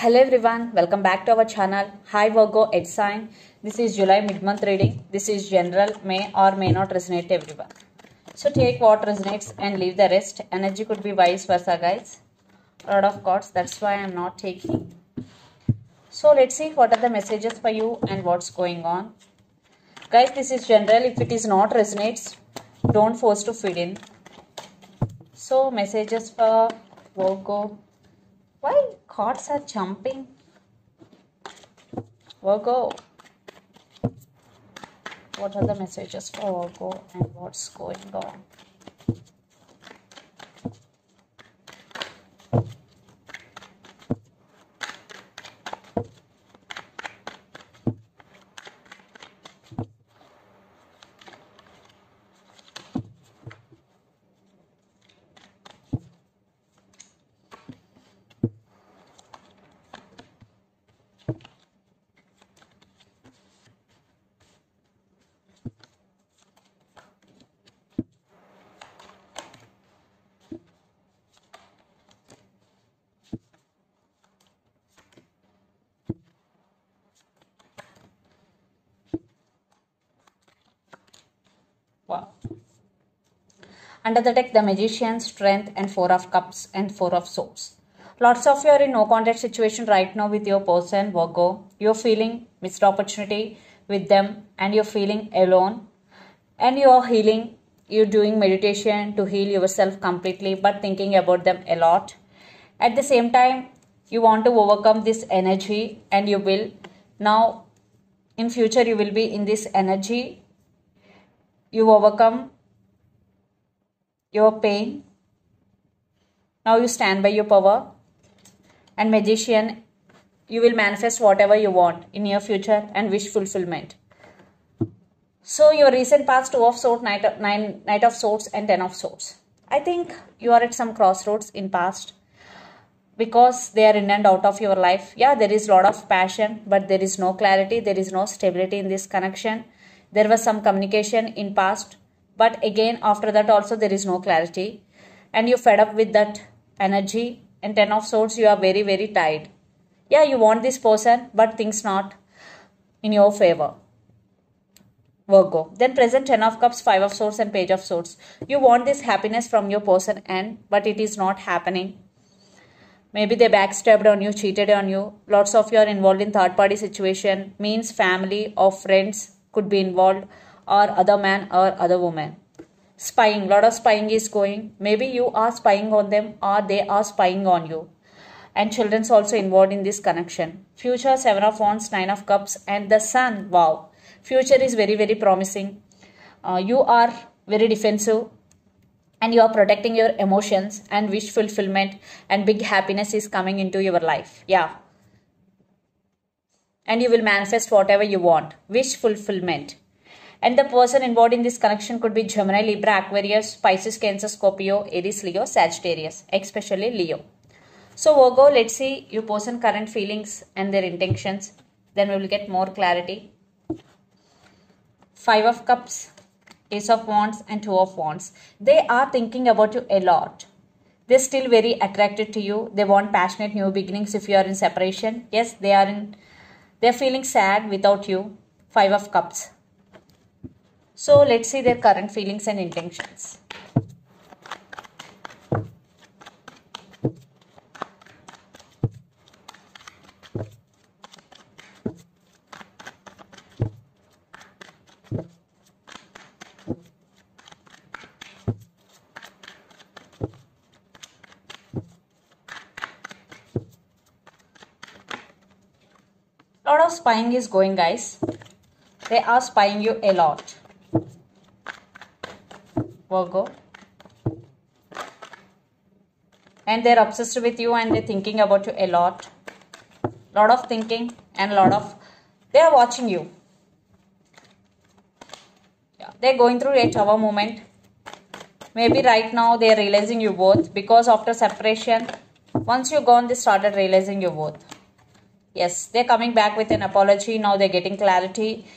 Hello everyone, welcome back to our channel. Hi Virgo, it's sign. This is July mid-month reading. This is general, may or may not resonate to everyone. So take what resonates and leave the rest. Energy could be vice versa, guys. A lot of cards, that's why I'm not taking. So let's see what are the messages for you and what's going on. Guys, this is general. If it is not resonates, don't force to fit in. So messages for Virgo. Why cards are jumping? Virgo. What are the messages for Virgo and what's going on? Wow. Under the deck, the Magician, Strength, and Four of Cups and Four of Swords. Lots of you are in no contact situation right now with your person, Virgo. You're feeling missed opportunity with them and you're feeling alone. And you're healing. You're doing meditation to heal yourself completely but thinking about them a lot. At the same time, you want to overcome this energy and you will. Now, in future, you will be in this energy. You overcome your pain. Now you stand by your power. And Magician, you will manifest whatever you want in your future and wish fulfillment. So your recent past, Two of Swords, Knight of Swords and Ten of Swords. I think you are at some crossroads in past because they are in and out of your life. Yeah, there is a lot of passion, but there is no clarity. There is no stability in this connection. There was some communication in past, but again after that also there is no clarity. And you're fed up with that energy. And Ten of Swords, you are very, very tired. Yeah, you want this person, but things not in your favor. Virgo. Then present Ten of Cups, Five of Swords and Page of Swords. You want this happiness from your person but it is not happening. Maybe they backstabbed on you, cheated on you. Lots of you are involved in third party situation. Means family or friends could be involved, or other man or other woman. Spying, lot of spying is going. Maybe you are spying on them or they are spying on you. And children's also involved in this connection. Future, Seven of Wands, Nine of Cups and the Sun. Wow. Future is very, very promising. You are very defensive and you are protecting your emotions and wish fulfillment and big happiness is coming into your life. Yeah. And you will manifest whatever you want. Wish fulfillment. And the person involved in this connection could be Gemini, Libra, Aquarius, Pisces, Cancer, Scorpio, Aries, Leo, Sagittarius, especially Leo. So Virgo, let's see your person current feelings and their intentions. Then we will get more clarity. Five of Cups, Ace of Wands and Two of Wands. They are thinking about you a lot. They're still very attracted to you. They want passionate new beginnings if you are in separation. Yes, they're feeling sad without you. Five of Cups. So let's see their current feelings and intentions. A lot of spying is going, guys. They are spying you a lot. Virgo. And they're obsessed with you and they're thinking about you a lot. Lot of thinking and they are watching you. Yeah, they're going through a tower moment. Maybe right now they're realizing you both because after separation, once you're gone, they started realizing you both. Yes, they're coming back with an apology. Now they're getting clarity.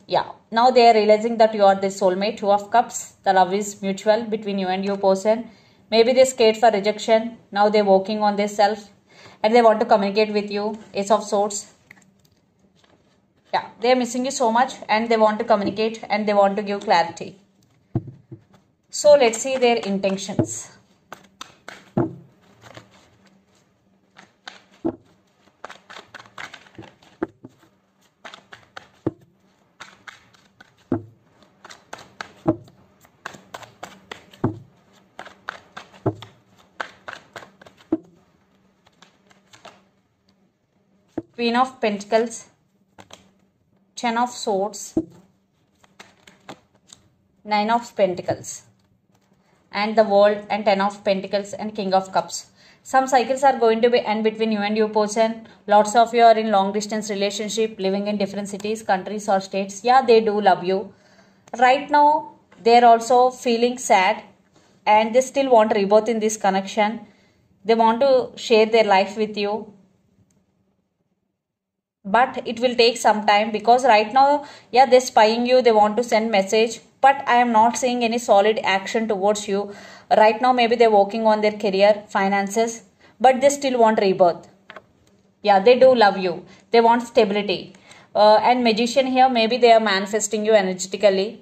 Yeah, now they are realizing that you are the soulmate. Two of Cups, the love is mutual between you and your person. Maybe they're scared for rejection. Now they're working on their self. and they want to communicate with you. Ace of Swords. Yeah, they are missing you so much and they want to communicate and they want to give clarity. So let's see their intentions. Queen of Pentacles, Ten of Swords, Nine of Pentacles, and the World, and Ten of Pentacles, and King of Cups. Some cycles are going to be end between you and your person. Lots of you are in long distance relationship, living in different cities, countries or states. Yeah, they do love you. Right now, they are also feeling sad and they still want rebirth in this connection. They want to share their life with you. But it will take some time because right now, yeah, they're spying you. They want to send message. But I am not seeing any solid action towards you. Right now, maybe they're working on their career, finances. But they still want rebirth. Yeah, they do love you. They want stability. And Magician here, maybe they are manifesting you energetically.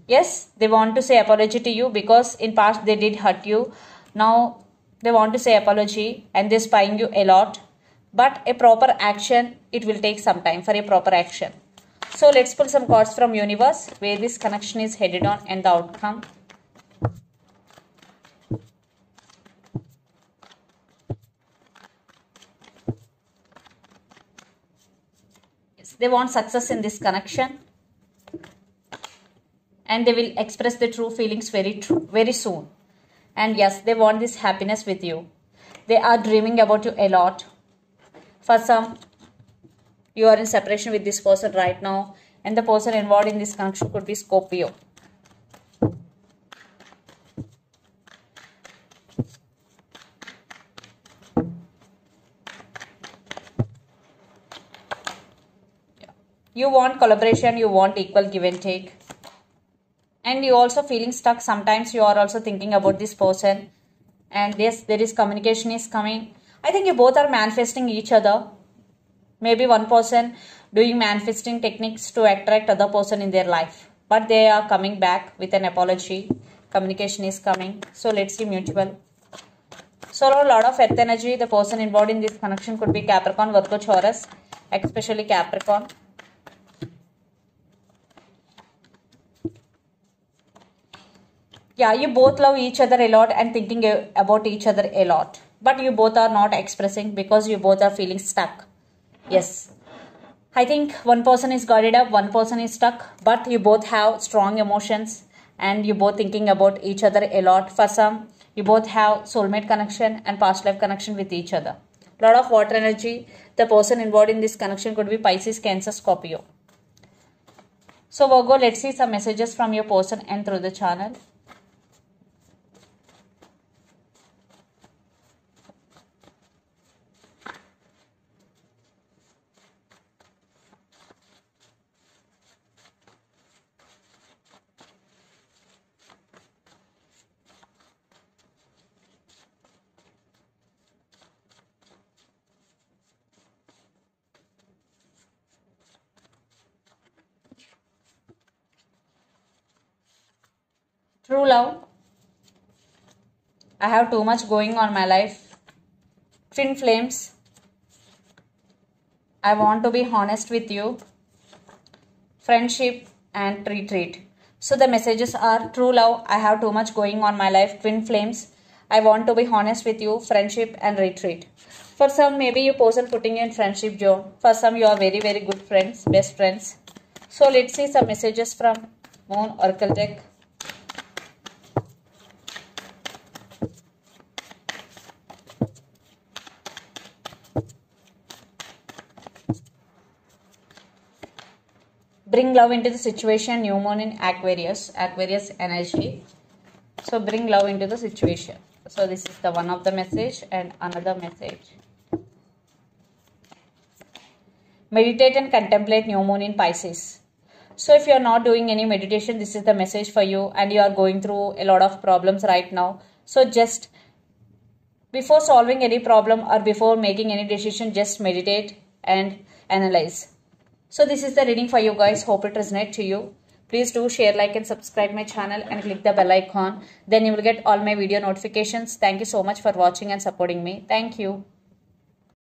Yes, they want to say apology to you because in past they did hurt you. Now they want to say apology and they're spying you a lot. But a proper action, it will take some time for a proper action. So let's pull some cards from universe where this connection is headed on and the outcome. Yes, they want success in this connection. And they will express the true feelings very soon. And yes, they want this happiness with you. They are dreaming about you a lot. For some, you are in separation with this person right now. And the person involved in this connection could be Scorpio. You want collaboration, you want equal give and take. And you also feeling stuck. Sometimes you are also thinking about this person. And yes, there is communication is coming. I think you both are manifesting each other. Maybe one person doing manifesting techniques to attract other person in their life. But they are coming back with an apology. Communication is coming. So let's see mutual. So a lot of earth energy. The person involved in this connection could be Capricorn, Virgo, Taurus. Especially Capricorn. Yeah, you both love each other a lot and thinking about each other a lot. But you both are not expressing because you both are feeling stuck. Yes. I think one person is guarded up, one person is stuck. But you both have strong emotions and you both thinking about each other a lot. For some, you both have soulmate connection and past life connection with each other. Lot of water energy. The person involved in this connection could be Pisces, Cancer, Scorpio. So Virgo, let's see some messages from your person and through the channel. True love. I have too much going on my life. Twin flames. I want to be honest with you. Friendship and retreat. So the messages are true love. I have too much going on my life. Twin flames. I want to be honest with you. Friendship and retreat. For some, maybe you person putting you in friendship zone. For some, you are very, very good friends, best friends. So let's see some messages from Moon Oracle deck. Bring love into the situation. New moon in Aquarius energy. So bring love into the situation. So this is the one of the message and another message. Meditate and contemplate new moon in Pisces. So if you are not doing any meditation, this is the message for you and you are going through a lot of problems right now. So just Before solving any problem or before making any decision, just meditate and analyze. So this is the reading for you guys. Hope it resonates to you. Please do share, like and subscribe my channel and click the bell icon. Then you will get all my video notifications. Thank you so much for watching and supporting me. Thank you.